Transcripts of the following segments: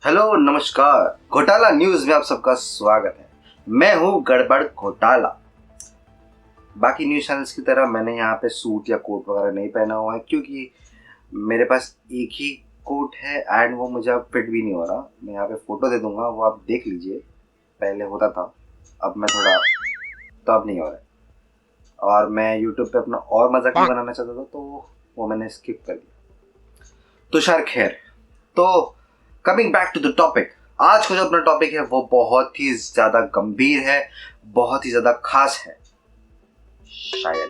Hello नमस्कार, घोटाला news में आप सबका स्वागत है। मैं हूं गड़बड़ घोटाला। बाकी न्यूज चैनल्स की तरह मैंने यहाँ पे सूट या कोट वगैरह नहीं पहना हुआ है क्योंकि मेरे पास एक ही कोट है एंड वो मुझे अब फिट भी नहीं हो रहा। मैं यहाँ पे फोटो दे दूंगा, वो आप देख लीजिए। पहले होता था, अब मैं थोड़ा तो अब नहीं हो रहा है। और मैं यूट्यूब पे अपना और मजाक नहीं बनाना चाहता था तो वो मैंने स्किप कर दिया। तुषार खैर, तो coming back to the topic, आज का जो अपना टॉपिक है वो बहुत ही ज्यादा गंभीर है, बहुत ही ज्यादा खास है। शायद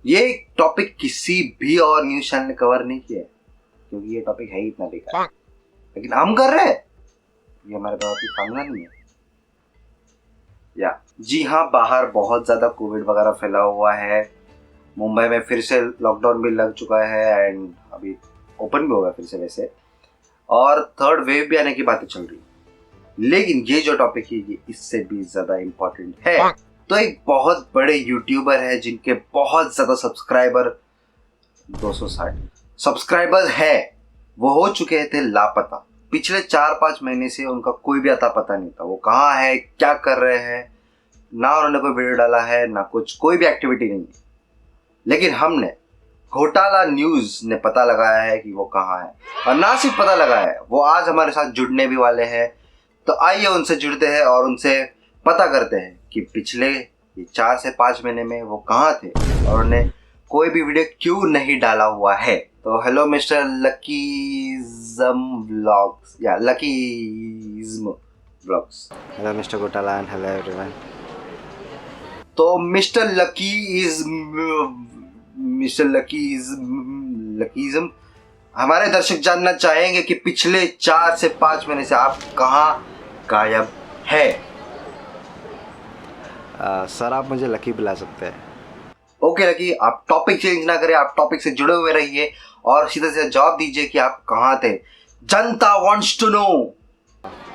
ये टॉपिक किसी भी और न्यूज चैनल ने कवर नहीं किया है क्योंकि ये टॉपिक है ही इतना बेकार, लेकिन हम कर रहे हैं। ये हमारे बाबा की खानदान नहीं है या जी हाँ, बाहर बहुत ज्यादा कोविड वगैरह फैला हुआ है। मुंबई में फिर से लॉकडाउन भी लग चुका है एंड अभी ओपन भी होगा फिर से वैसे, और थर्ड वेव भी आने की बातें चल रही है। लेकिन ये जो टॉपिक है ये इससे भी ज्यादा इम्पोर्टेंट है। तो एक बहुत बड़े यूट्यूबर है जिनके बहुत ज्यादा सब्सक्राइबर 260 सब्सक्राइबर्स है, वो हो चुके थे लापता। पिछले 4-5 महीने से उनका कोई भी अता पता नहीं था, वो कहाँ है, क्या कर रहे हैं। ना उन्होंने कोई वीडियो डाला है, ना कुछ, कोई भी एक्टिविटी नहीं है। लेकिन हमने घोटाला न्यूज ने पता लगाया है कि वो कहाँ है, और ना सिर्फ पता लगाया है, वो आज हमारे साथ जुड़ने भी वाले हैं। तो आइए उनसे जुड़ते हैं और उनसे पता करते हैं कि पिछले 4 से 5 महीने में वो कहाँ थे और उन्हें कोई भी वीडियो क्यों नहीं डाला हुआ है। तो हेलो मिस्टर लकीज़म व्लॉग्स या लकीज़म व्लॉग्स। हेलो मिस्टर घोटाला एंड हेलो एवरीवन। तो मिस्टर लकीज़म, हमारे दर्शक जानना चाहेंगे कि पिछले 4 से 5 महीने से आप कहाँ गायब है। सर आप मुझे लकी बुला सकते हैं। ओके लकी, आप टॉपिक चेंज ना करें, आप टॉपिक से जुड़े हुए रहिए और सीधा सीधा जवाब दीजिए कि आप कहाँ थे। जनता वांट्स टू नो।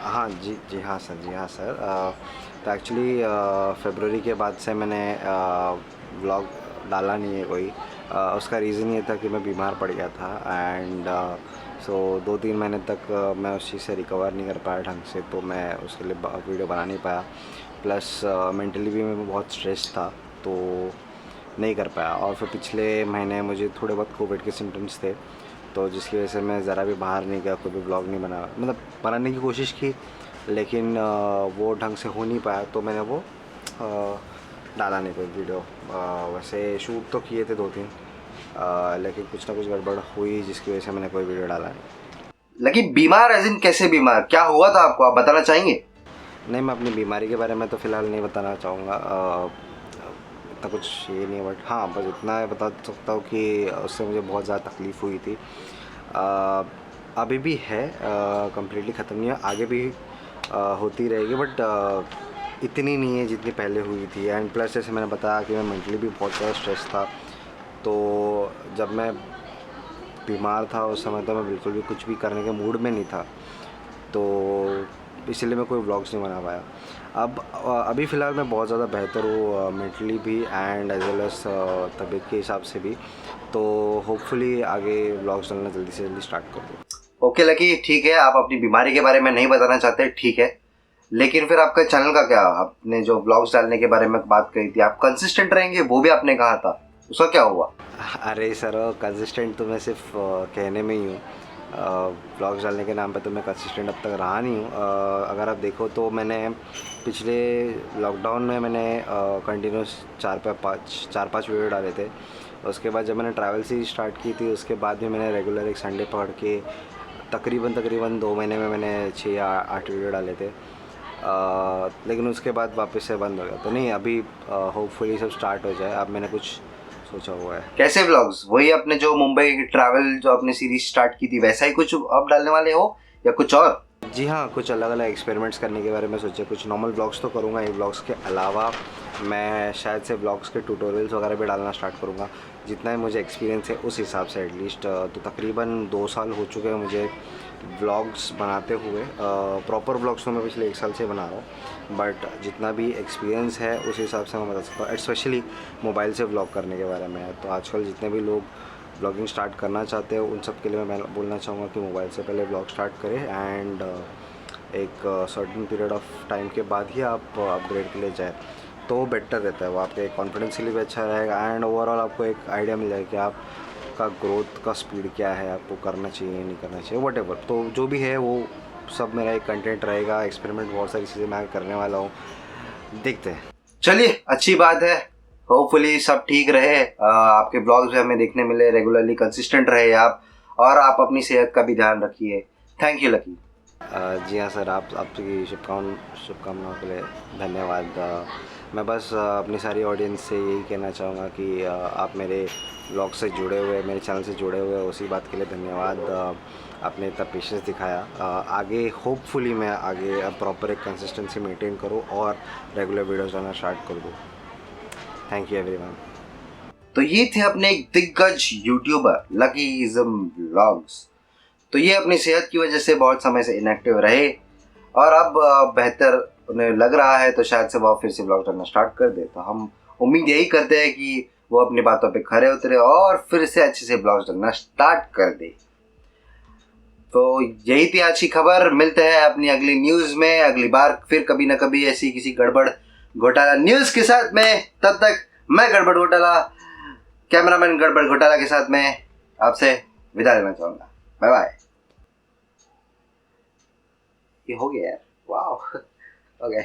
हाँ जी हाँ सर। तो एक्चुअली फरवरी के बाद से मैंने व्लॉग डाला नहीं है कोई। उसका रीज़न ये था कि मैं बीमार पड़ गया था एंड सो 2-3 महीने तक मैं उस चीज़ से रिकवर नहीं कर पाया ढंग से, तो मैं उसके लिए वीडियो बना नहीं पाया। प्लस मेंटली भी मैं बहुत स्ट्रेस था तो नहीं कर पाया। और फिर पिछले महीने मुझे थोड़े बहुत कोविड के सिम्टम्स थे, तो जिसकी वजह से मैं ज़रा भी बाहर नहीं गया, कोई भी ब्लॉग नहीं बना, मतलब बनाने की कोशिश की लेकिन वो ढंग से हो नहीं पाया, तो मैंने वो डाला नहीं कोई वीडियो। वैसे शूट तो किए थे 2-3 लेकिन कुछ ना कुछ गड़बड़ हुई जिसकी वजह से मैंने कोई वीडियो डाला नहीं। लेकिन बीमार एज इन कैसे बीमार, क्या हुआ था आपको, आप बताना चाहेंगे? नहीं, मैं अपनी बीमारी के बारे में तो फ़िलहाल नहीं बताना चाहूँगा, इतना कुछ ये नहीं है, बट हाँ बस इतना बता सकता हूँ कि उससे मुझे बहुत ज़्यादा तकलीफ़ हुई थी। अभी भी है, कम्प्लीटली ख़त्म नहीं है, आगे भी होती रहेगी, बट इतनी नहीं है जितनी पहले हुई थी। एंड प्लस जैसे मैंने बताया कि मैं मेंटली भी बहुत ज़्यादा स्ट्रेस था, तो जब मैं बीमार था उस समय तो मैं बिल्कुल भी कुछ भी करने के मूड में नहीं था, तो इसलिए मैं कोई व्लॉग्स नहीं बना पाया। अब अभी फ़िलहाल मैं बहुत ज़्यादा बेहतर हूँ मेंटली भी एंड एज वेल एज तबीयत के हिसाब से भी, तो होपफुली आगे व्लॉग्स डालना जल्दी से जल्दी स्टार्ट कर दूँ। ओके लकी, ठीक है, आप अपनी बीमारी के बारे में नहीं बताना चाहते, ठीक है। लेकिन फिर आपका चैनल का क्या, आपने जो व्लॉग्स डालने के बारे में बात कही थी, आप कंसिस्टेंट रहेंगे वो भी आपने कहा था, उसका क्या हुआ? अरे सर कंसिस्टेंट तो मैं सिर्फ कहने में ही हूँ, व्लॉग्स डालने के नाम पे तो मैं कंसिस्टेंट अब तक रहा नहीं हूँ। अगर आप देखो तो मैंने पिछले लॉकडाउन में मैंने कंटिन्यूस 4-5 वीडियो डाले थे। उसके बाद जब मैंने ट्रैवल सीरीज स्टार्ट की थी उसके बाद भी मैंने रेगुलर एक संडे पकड़ के तकरीबन 2 महीने में मैंने 6 या 8 वीडियो डाले थे। लेकिन उसके बाद वापस से बंद हो गया, तो नहीं अभी होपफुली सब स्टार्ट हो जाए। अब मैंने कुछ सोचा हुआ है। कैसे व्लॉग्स, वही अपने जो मुंबई की ट्रैवल जो आपने सीरीज स्टार्ट की थी वैसा ही कुछ अब डालने वाले हो या कुछ और? जी हाँ, कुछ अलग अलग एक्सपेरिमेंट्स करने के बारे में सोचा। कुछ नॉर्मल ब्लॉग्स तो करूँगा ही, ब्लॉग्स के अलावा मैं शायद से ब्लॉग्स के ट्यूटोरियल्स वगैरह भी डालना स्टार्ट करूँगा, जितना ही मुझे एक्सपीरियंस है उस हिसाब से एटलीस्ट। तो तकरीबन 2 साल हो चुके हैं मुझे ब्लॉग्स बनाते हुए। प्रॉपर ब्लॉग्स तो मैं पिछले 1 साल से बना रहा हूँ, बट जितना भी एक्सपीरियंस है उस हिसाब से मैं बता सकता हूँ, स्पेशली मोबाइल से ब्लॉग करने के बारे में। तो आजकल जितने भी लोग ब्लॉगिंग स्टार्ट करना चाहते हो उन सब के लिए मैं बोलना चाहूँगा कि मोबाइल से पहले ब्लॉग स्टार्ट करें एंड एक सर्टेन पीरियड ऑफ टाइम के बाद ही आप अपग्रेड के लिए जाए तो वो बेटर रहता है। वो आपके कॉन्फिडेंस के लिए भी अच्छा रहेगा एंड ओवरऑल आपको एक आइडिया मिल जाएगा कि आपका ग्रोथ का स्पीड क्या है, आपको करना चाहिए नहीं करना चाहिए वटेवर। तो जो भी है वो सब मेरा एक कंटेंट रहेगा, एक्सपेरिमेंट बहुत सारी चीज़ें मैं करने वाला हूँ, देखते हैं। चलिए अच्छी बात है, होपफुली सब ठीक रहे, आपके ब्लॉग्स भी हमें देखने मिले, रेगुलरली कंसिस्टेंट रहे आप, और आप अपनी सेहत का भी ध्यान रखिए। Thank you lucky. जी हाँ सर, आपकी शुभकामनाओं के लिए धन्यवाद। मैं बस अपनी सारी ऑडियंस से यही कहना चाहूँगा कि आप मेरे ब्लॉग से जुड़े हुए, मेरे चैनल से जुड़े हुए, उसी बात के लिए धन्यवाद। आपने इतना पेशेंस दिखाया। आगे होपफुली मैं आगे प्रॉपर एक कंसिस्टेंसी मेंटेन करूँ और रेगुलर वीडियोस डालना स्टार्ट कर दूँ। Thank you everyone. तो ये थे अपने एक दिग्गज यूट्यूबर लकीज़म व्लॉग्स। तो ये अपनी सेहत की वजह से बहुत समय से इनएक्टिव रहे और अब बेहतर उन्हें लग रहा है, तो शायद से वो फिर से ब्लॉग करना स्टार्ट कर दे। तो हम उम्मीद यही करते हैं कि वो अपनी बातों पे खरे उतरे और फिर से अच्छे से ब्लॉग करना स्टार्ट कर दे। तो यही थी आज की खबर। मिलते हैं अपनी अगली न्यूज़ में अगली बार फिर कभी ना कभी ऐसी किसी गड़बड़ घोटाला न्यूज़ के साथ में। तब तक मैं गड़बड़ घोटाला, कैमरामैन गड़बड़ घोटाला के साथ में आपसे विदा लेना चाहूँगा। Bye bye. ये हो गया यार, वाह। ओके।